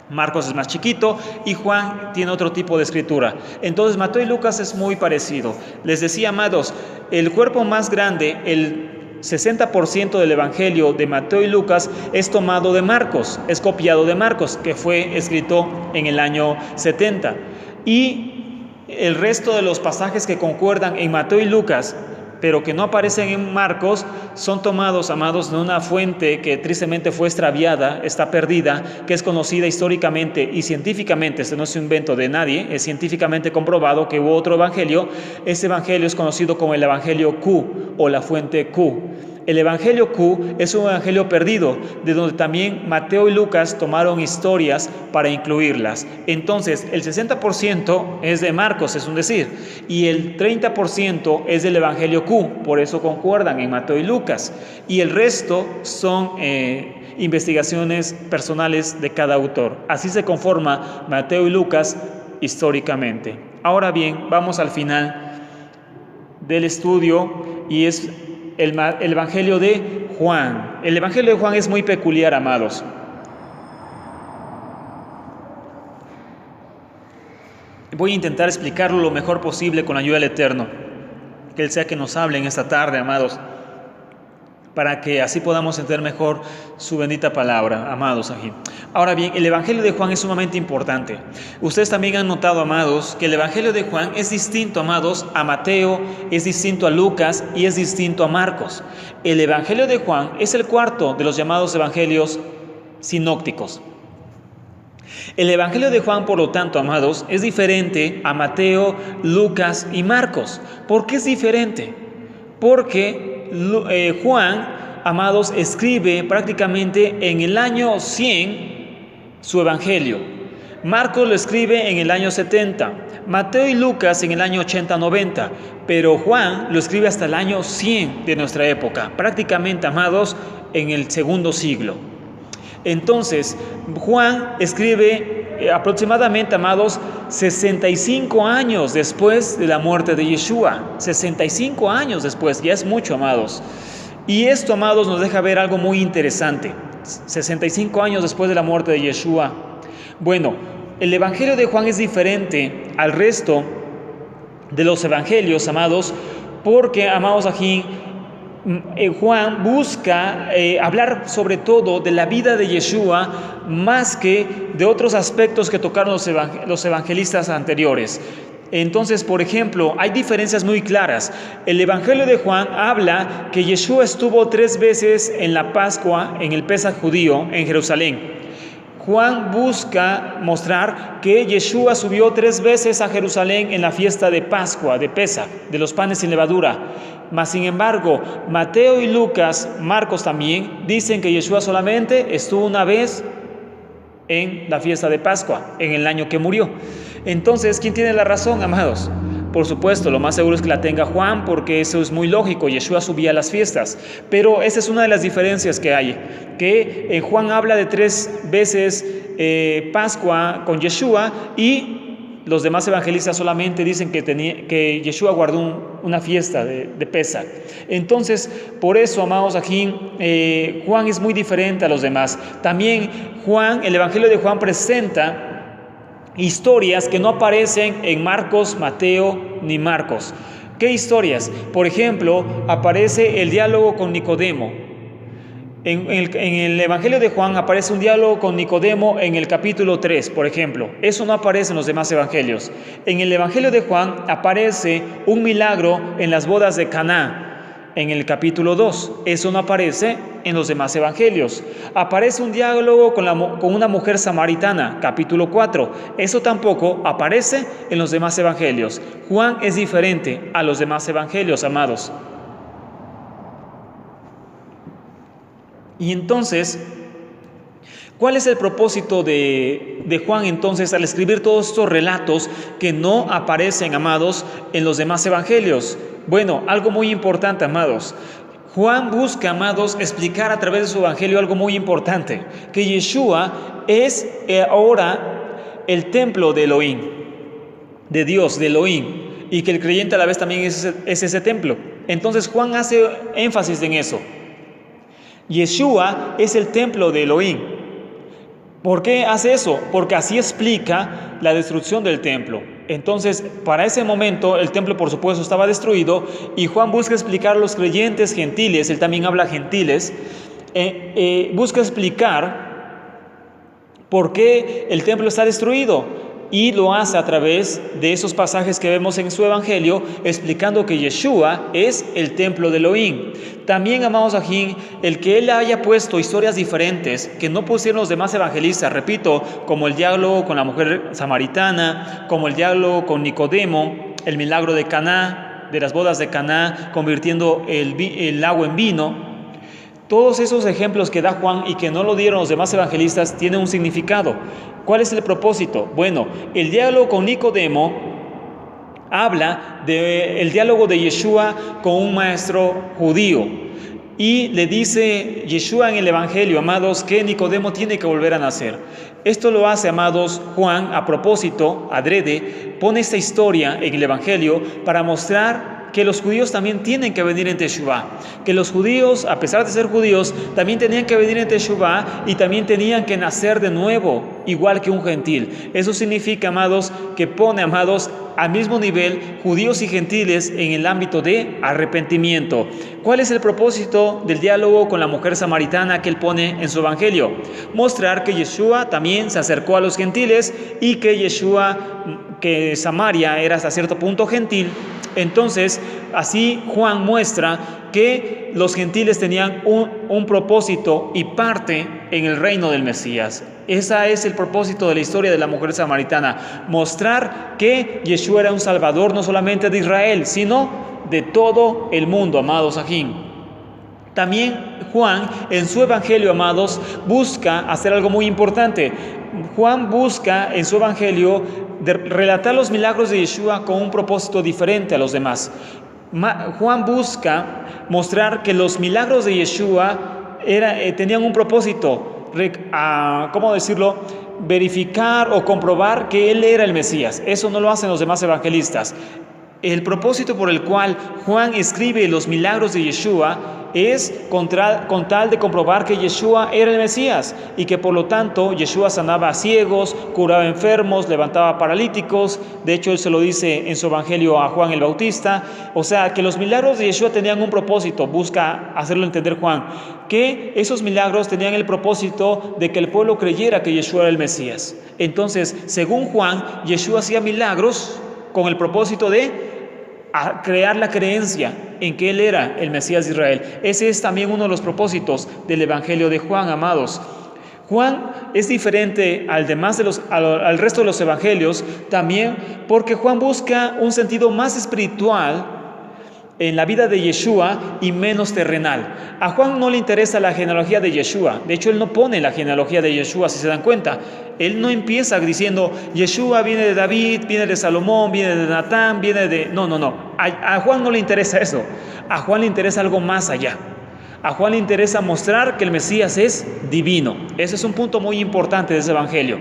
Marcos es más chiquito y Juan tiene otro tipo de escritura. Entonces Mateo y Lucas es muy parecido. Les decía, amados, el cuerpo más grande, el 60% del evangelio de Mateo y Lucas es tomado de Marcos, es copiado de Marcos, que fue escrito en el año 70. Y el resto de los pasajes que concuerdan en Mateo y Lucas, pero que no aparecen en Marcos, son tomados, amados, de una fuente que tristemente fue extraviada, está perdida, que es conocida históricamente y científicamente. Este no es un invento de nadie, es científicamente comprobado que hubo otro evangelio. Ese evangelio es conocido como el evangelio Q o la fuente Q. El evangelio Q es un evangelio perdido, de donde también Mateo y Lucas tomaron historias para incluirlas. Entonces, el 60% es de Marcos, es un decir, y el 30% es del evangelio Q, por eso concuerdan en Mateo y Lucas. Y el resto son investigaciones personales de cada autor. Así se conforma Mateo y Lucas históricamente. Ahora bien, vamos al final del estudio y es el evangelio de Juan. El evangelio de Juan es muy peculiar, amados. Voy a intentar explicarlo lo mejor posible con la ayuda del Eterno. Que Él sea que nos hable en esta tarde, amados, para que así podamos entender mejor su bendita palabra, amados aquí. Ahora bien, el evangelio de Juan es sumamente importante. Ustedes también han notado, amados, que el evangelio de Juan es distinto, amados, a Mateo, es distinto a Lucas y es distinto a Marcos. El evangelio de Juan es el cuarto de los llamados evangelios sinópticos. El evangelio de Juan, por lo tanto, amados, es diferente a Mateo, Lucas y Marcos. ¿Por qué es diferente? Porque Juan, amados, escribe prácticamente en el año 100 su evangelio. Marcos lo escribe en el año 70, Mateo y Lucas en el año 80-90, pero Juan lo escribe hasta el año 100 de nuestra época, prácticamente, amados, en el segundo siglo. Entonces, Juan escribe aproximadamente, amados, 65 años después de la muerte de Yeshua. 65 años después, ya es mucho, amados. Y esto, amados, nos deja ver algo muy interesante. 65 años después de la muerte de Yeshua. Bueno, el evangelio de Juan es diferente al resto de los evangelios, amados, porque, amados, aquí Juan busca hablar sobre todo de la vida de Yeshua más que de otros aspectos que tocaron los evangelistas anteriores. Entonces, por ejemplo, hay diferencias muy claras. El evangelio de Juan habla que Yeshua estuvo 3 veces en la Pascua, en el Pesaj judío, en Jerusalén. Juan busca mostrar que Yeshua subió 3 veces a Jerusalén en la fiesta de Pascua, de Pesaj, de los panes sin levadura. Mas, sin embargo, Mateo y Lucas, Marcos también, dicen que Yeshua solamente estuvo una vez en la fiesta de Pascua, en el año que murió. Entonces, ¿quién tiene la razón, amados? Por supuesto, lo más seguro es que la tenga Juan, porque eso es muy lógico. Yeshua subía a las fiestas. Pero esa es una de las diferencias que hay, que Juan habla de 3 veces Pascua con Yeshua y los demás evangelistas solamente dicen que Yeshua guardó una fiesta de Pesaj. Entonces, por eso, amados, aquí Juan es muy diferente a los demás. También Juan, el evangelio de Juan presenta historias que no aparecen en Marcos, Mateo ni Marcos. ¿Qué historias? Por ejemplo, aparece el diálogo con Nicodemo. En el evangelio de Juan aparece un diálogo con Nicodemo en el capítulo 3, por ejemplo. Eso no aparece en los demás evangelios. En el evangelio de Juan aparece un milagro en las bodas de Caná, en el capítulo 2. Eso no aparece en los demás evangelios. Aparece un diálogo con una mujer samaritana, capítulo 4. Eso tampoco aparece en los demás evangelios. Juan es diferente a los demás evangelios, amados. Y entonces, ¿cuál es el propósito de Juan entonces al escribir todos estos relatos que no aparecen, amados, en los demás evangelios? Bueno, algo muy importante, amados. Juan busca, amados, explicar a través de su evangelio algo muy importante, que Yeshua es ahora el templo de Elohim, de Dios, de Elohim, y que el creyente a la vez también es ese templo. Entonces Juan hace énfasis en eso. Yeshua es el templo de Elohim. ¿Por qué hace eso? Porque así explica la destrucción del templo. Entonces, para ese momento, el templo, por supuesto, estaba destruido y Juan busca explicar a los creyentes gentiles, él también habla gentiles, busca explicar por qué el templo está destruido. Y lo hace a través de esos pasajes que vemos en su evangelio, explicando que Yeshua es el templo de Elohim. También, amados ajín, el que él haya puesto historias diferentes que no pusieron los demás evangelistas, repito, como el diálogo con la mujer samaritana, como el diálogo con Nicodemo, el milagro de Caná, de las bodas de Caná, convirtiendo el agua en vino. Todos esos ejemplos que da Juan y que no lo dieron los demás evangelistas tienen un significado. ¿Cuál es el propósito? Bueno, el diálogo con Nicodemo habla del diálogo de Yeshua con un maestro judío. Y le dice Yeshua en el evangelio, amados, que Nicodemo tiene que volver a nacer. Esto lo hace, amados, Juan a propósito, adrede, pone esta historia en el evangelio para mostrar que los judíos también tienen que venir en Teshuvá, que los judíos, a pesar de ser judíos, también tenían que venir en Teshuvá y también tenían que nacer de nuevo, igual que un gentil. Eso significa, amados, que pone, amados, al mismo nivel judíos y gentiles en el ámbito de arrepentimiento. ¿Cuál es el propósito del diálogo con la mujer samaritana que él pone en su evangelio? Mostrar que Yeshua también se acercó a los gentiles y que que Samaria era hasta cierto punto gentil. Entonces, así Juan muestra que los gentiles tenían un propósito y parte en el reino del Mesías. Ese es el propósito de la historia de la mujer samaritana, mostrar que Yeshua era un salvador no solamente de Israel, sino de todo el mundo, amados ajín. También Juan, en su evangelio, amados, busca hacer algo muy importante. Juan busca en su evangelio relatar los milagros de Yeshua con un propósito diferente a los demás. Juan busca mostrar que los milagros de Yeshua tenían un propósito, ¿cómo decirlo? Verificar o comprobar que él era el Mesías. Eso no lo hacen los demás evangelistas. El propósito por el cual Juan escribe los milagros de Yeshua es con tal de comprobar que Yeshua era el Mesías y que por lo tanto Yeshua sanaba a ciegos, curaba enfermos, levantaba paralíticos. De hecho, él se lo dice en su evangelio a Juan el Bautista. O sea, que los milagros de Yeshua tenían un propósito, busca hacerlo entender Juan, que esos milagros tenían el propósito de que el pueblo creyera que Yeshua era el Mesías. Entonces, según Juan, Yeshua hacía milagros con el propósito de crear la creencia en que él era el Mesías de Israel. Ese es también uno de los propósitos del evangelio de Juan, amados. Juan es diferente al resto de los evangelios también porque Juan busca un sentido más espiritual en la vida de Yeshua y menos terrenal. A Juan no le interesa la genealogía de Yeshua. De hecho, él no pone la genealogía de Yeshua, si se dan cuenta. Él no empieza diciendo, Yeshua viene de David, viene de Salomón, viene de Natán, viene de... No. A Juan no le interesa eso. A Juan le interesa algo más allá. A Juan le interesa mostrar que el Mesías es divino. Ese es un punto muy importante de ese evangelio.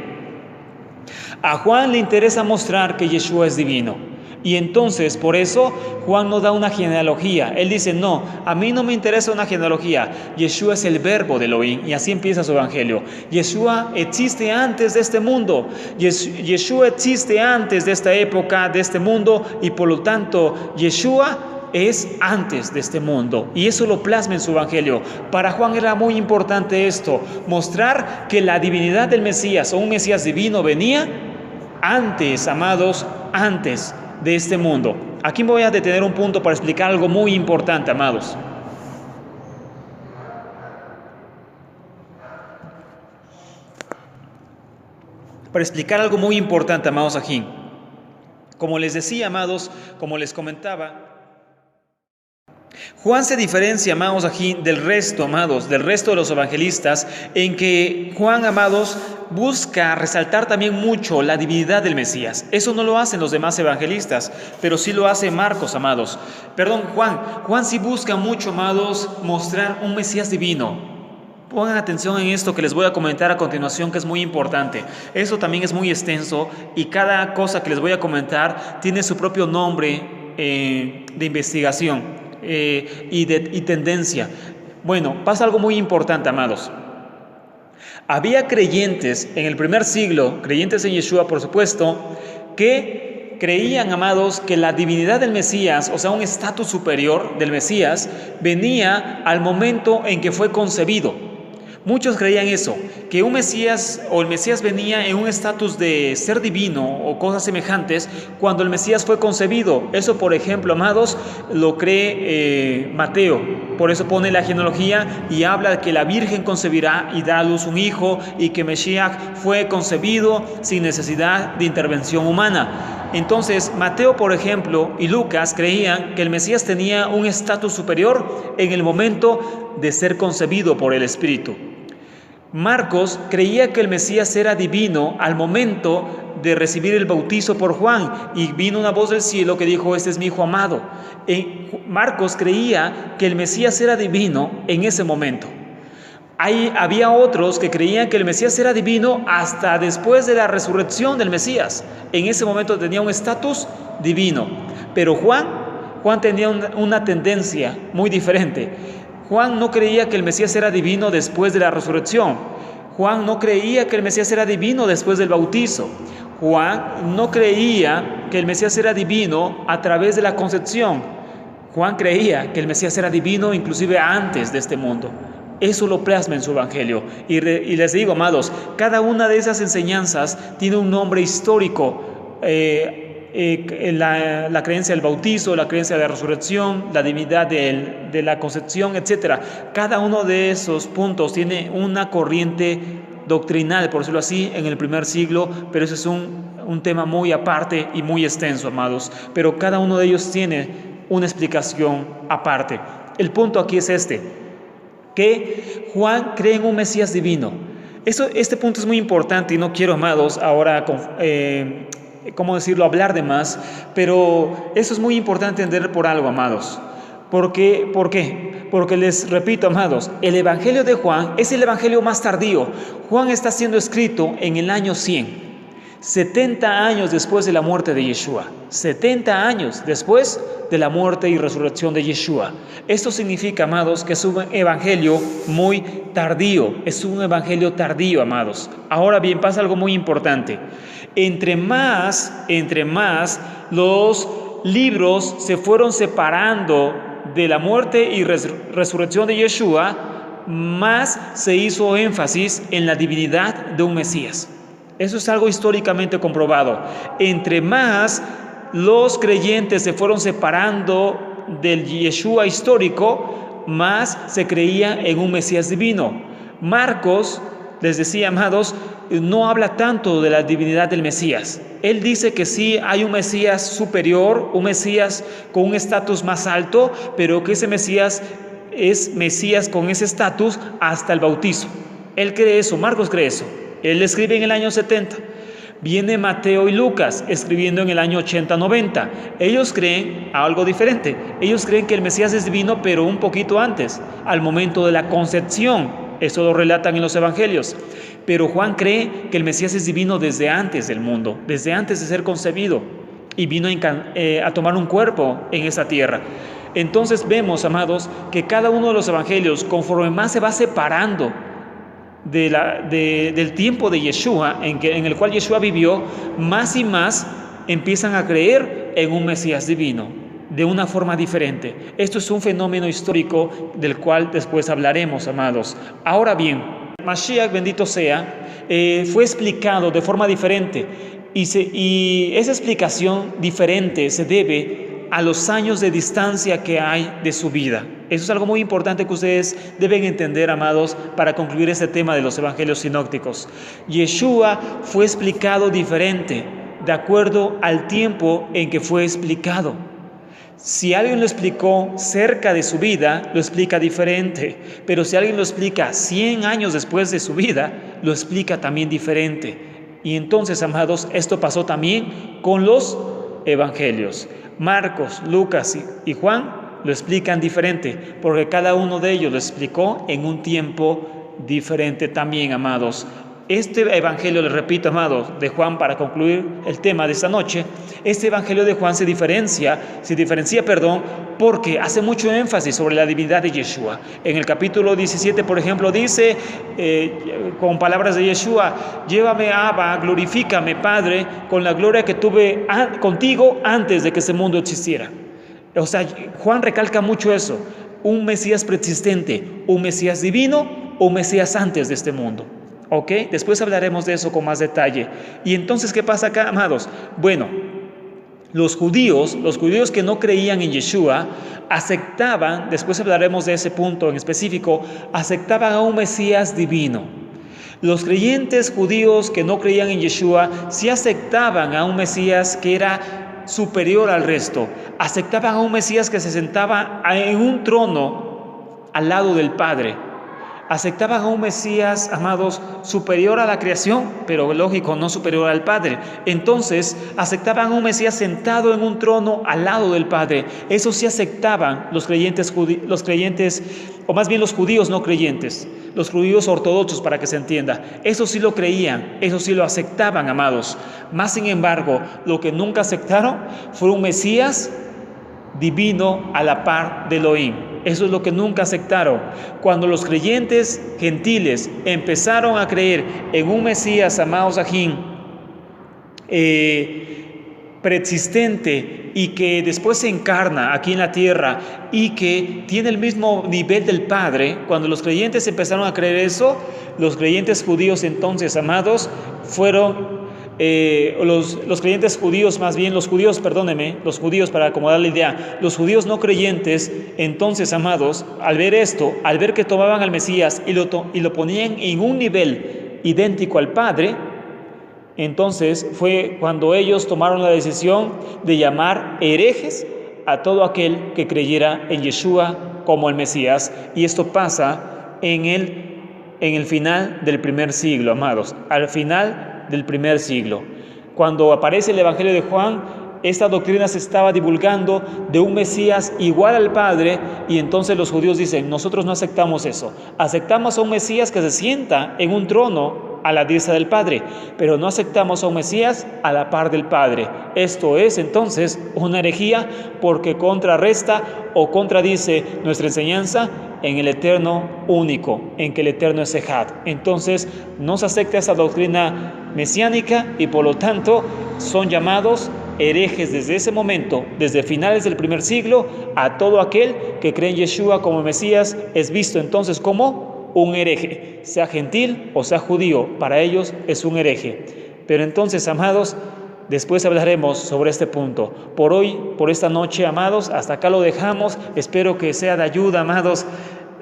A Juan le interesa mostrar que Yeshua es divino. Y entonces, por eso, Juan no da una genealogía. Él dice, no, a mí no me interesa una genealogía. Yeshua es el verbo de Elohim. Y así empieza su evangelio. Yeshua existe antes de este mundo. Yeshua existe antes de esta época, de este mundo. Y por lo tanto, Yeshua es antes de este mundo. Y eso lo plasma en su evangelio. Para Juan era muy importante esto. Mostrar que la divinidad del Mesías, o un Mesías divino, venía antes, amados, antes de este mundo. Aquí me voy a detener un punto para explicar algo muy importante, amados. Para explicar algo muy importante, amados, aquí. Como les decía, amados, como les comentaba, Juan se diferencia, amados, aquí del resto, amados, del resto de los evangelistas, en que Juan, amados, busca resaltar también mucho la divinidad del Mesías. Eso no lo hacen los demás evangelistas, pero sí lo hace Marcos, amados. Perdón, Juan sí busca mucho, amados, mostrar un Mesías divino. Pongan atención en esto que les voy a comentar a continuación, que es muy importante. Eso también es muy extenso y cada cosa que les voy a comentar tiene su propio nombre de investigación y tendencia. Bueno, pasa algo muy importante, amados. Había creyentes en el primer siglo, creyentes en Yeshua, por supuesto, que creían, amados, que la divinidad del Mesías, o sea, un estatus superior del Mesías, venía al momento en que fue concebido. Muchos creían eso, que un Mesías o el Mesías venía en un estatus de ser divino o cosas semejantes cuando el Mesías fue concebido. Eso, por ejemplo, amados, lo cree Mateo. Por eso pone la genealogía y habla de que la Virgen concebirá y dará a luz un hijo y que Mesías fue concebido sin necesidad de intervención humana. Entonces, Mateo, por ejemplo, y Lucas creían que el Mesías tenía un estatus superior en el momento de ser concebido por el Espíritu. Marcos creía que el Mesías era divino al momento de recibir el bautizo por Juan y vino una voz del cielo que dijo: este es mi hijo amado. Marcos creía que el Mesías era divino en ese momento. Había otros que creían que el Mesías era divino hasta después de la resurrección del Mesías. En ese momento tenía un estatus divino. Pero Juan tenía una tendencia muy diferente. Juan no creía que el Mesías era divino después de la resurrección. Juan no creía que el Mesías era divino después del bautizo. Juan no creía que el Mesías era divino a través de la concepción. Juan creía que el Mesías era divino inclusive antes de este mundo. Eso lo plasma en su evangelio. Y les digo, amados, cada una de esas enseñanzas tiene un nombre histórico. La creencia del bautizo, la creencia de la resurrección, la divinidad de la concepción, etc. Cada uno de esos puntos tiene una corriente doctrinal, por decirlo así, en el primer siglo, pero ese es un tema muy aparte y muy extenso, amados. Pero cada uno de ellos tiene una explicación aparte. El punto aquí es que Juan cree en un Mesías divino. Este punto es muy importante y no quiero, amados, ahora hablar de más, pero eso es muy importante entender por algo, amados. ¿Por qué? Porque les repito, amados, el Evangelio de Juan es el Evangelio más tardío. Juan está siendo escrito en el año 100, 70 años después de la muerte de Yeshua, 70 años después de la muerte y resurrección de Yeshua. Esto significa, amados, que es un evangelio muy tardío, es un evangelio tardío, amados. Ahora bien, pasa algo muy importante. Entre más los libros se fueron separando de la muerte y resurrección de Yeshua, más se hizo énfasis en la divinidad de un Mesías. Eso es algo históricamente comprobado. Entre más los creyentes se fueron separando del Yeshua histórico, más se creía en un Mesías divino. Marcos, les decía, amados, no habla tanto de la divinidad del Mesías. Él dice que sí hay un Mesías superior, un Mesías con un estatus más alto, pero que ese Mesías es Mesías con ese estatus hasta el bautizo. Él cree eso, Marcos cree eso. Él escribe en el año 70. Viene Mateo y Lucas escribiendo en el año 80-90. Ellos creen algo diferente. Ellos creen que el Mesías es divino, pero un poquito antes, al momento de la concepción. Eso lo relatan en los evangelios. Pero Juan cree que el Mesías es divino desde antes del mundo, desde antes de ser concebido, y vino a tomar un cuerpo en esa tierra. Entonces vemos, amados, que cada uno de los evangelios, conforme más se va separando del tiempo de Yeshua, en el cual Yeshua vivió, más y más empiezan a creer en un Mesías divino, de una forma diferente. Esto es un fenómeno histórico del cual después hablaremos, amados. Ahora bien, Mashiach, bendito sea, fue explicado de forma diferente, y esa explicación diferente se debe a los años de distancia que hay de su vida. Eso es algo muy importante que ustedes deben entender, amados, para concluir este tema de los evangelios sinópticos. Yeshua fue explicado diferente, de acuerdo al tiempo en que fue explicado. Si alguien lo explicó cerca de su vida, lo explica diferente. Pero si alguien lo explica 100 años después de su vida, lo explica también diferente. Y entonces, amados, esto pasó también con los evangelios. Marcos, Lucas y Juan lo explican diferente, porque cada uno de ellos lo explicó en un tiempo diferente también, amados. Este evangelio, les repito, amados, de Juan, para concluir el tema de esta noche, este evangelio de Juan se diferencia, porque hace mucho énfasis sobre la divinidad de Yeshua. En el capítulo 17, por ejemplo, dice, con palabras de Yeshua: llévame, Abba, glorifícame, Padre, con la gloria que tuve contigo antes de que este mundo existiera. O sea, Juan recalca mucho eso: un Mesías preexistente, un Mesías divino, un Mesías antes de este mundo. ¿Ok? Después hablaremos de eso con más detalle. Y entonces, ¿qué pasa acá, amados? Bueno, los judíos que no creían en Yeshua, aceptaban, después hablaremos de ese punto en específico, aceptaban a un Mesías divino. Los creyentes judíos que no creían en Yeshua sí aceptaban a un Mesías que era superior al resto. Aceptaban a un Mesías que se sentaba en un trono al lado del Padre. Aceptaban a un Mesías, amados, superior a la creación, pero lógico, no superior al Padre. Entonces, aceptaban a un Mesías sentado en un trono al lado del Padre. Eso sí aceptaban los creyentes, o más bien los judíos no creyentes, los judíos ortodoxos, para que se entienda. Eso sí lo creían, eso sí lo aceptaban, amados. Más sin embargo, lo que nunca aceptaron fue un Mesías divino a la par de Elohim. Eso es lo que nunca aceptaron. Cuando los creyentes gentiles empezaron a creer en un Mesías, amados ajín, preexistente, y que después se encarna aquí en la tierra y que tiene el mismo nivel del Padre, cuando los creyentes empezaron a creer eso, los creyentes judíos entonces, amados, fueron los creyentes judíos, más bien los judíos, para acomodar la idea, los judíos no creyentes, entonces, amados, al ver esto, al ver que tomaban al Mesías y lo ponían en un nivel idéntico al Padre, entonces fue cuando ellos tomaron la decisión de llamar herejes a todo aquel que creyera en Yeshua como el Mesías. Y esto pasa en el final del primer siglo, amados, al final del primer siglo. Cuando aparece el Evangelio de Juan, esta doctrina se estaba divulgando de un Mesías igual al Padre, y entonces los judíos dicen: nosotros no aceptamos eso, aceptamos a un Mesías que se sienta en un trono a la diestra del Padre, pero no aceptamos a un Mesías a la par del Padre. Esto es entonces una herejía, porque contrarresta o contradice nuestra enseñanza en el eterno único, en que el eterno es Ejad. Entonces no se acepta esa doctrina mesiánica y por lo tanto son llamados herejes desde ese momento, desde finales del primer siglo. A todo aquel que cree en Yeshua como Mesías es visto entonces como un hereje, sea gentil o sea judío, para ellos es un hereje. Pero entonces, amados, después hablaremos sobre este punto. Por hoy, por esta noche, amados, hasta acá lo dejamos. Espero que sea de ayuda, amados,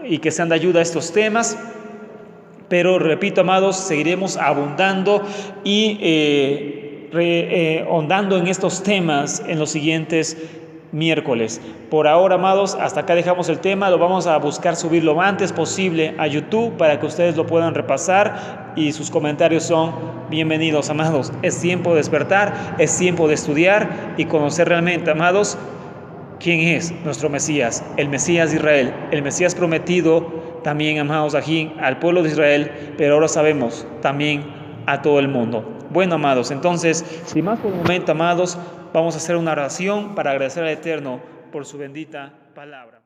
y que sean de ayuda estos temas. Pero repito, amados, seguiremos abundando y ahondando en estos temas en los siguientes miércoles. Por ahora, amados, hasta acá dejamos el tema. Lo vamos a buscar subir lo antes posible a YouTube para que ustedes lo puedan repasar, y sus comentarios son bienvenidos, amados. Es tiempo de despertar, es tiempo de estudiar y conocer realmente, amados, quién es nuestro Mesías, el Mesías de Israel, el Mesías prometido también, amados, aquí al pueblo de Israel, pero ahora sabemos también a todo el mundo. Bueno, amados, entonces, sin más por el momento, amados, vamos a hacer una oración para agradecer al Eterno por su bendita palabra.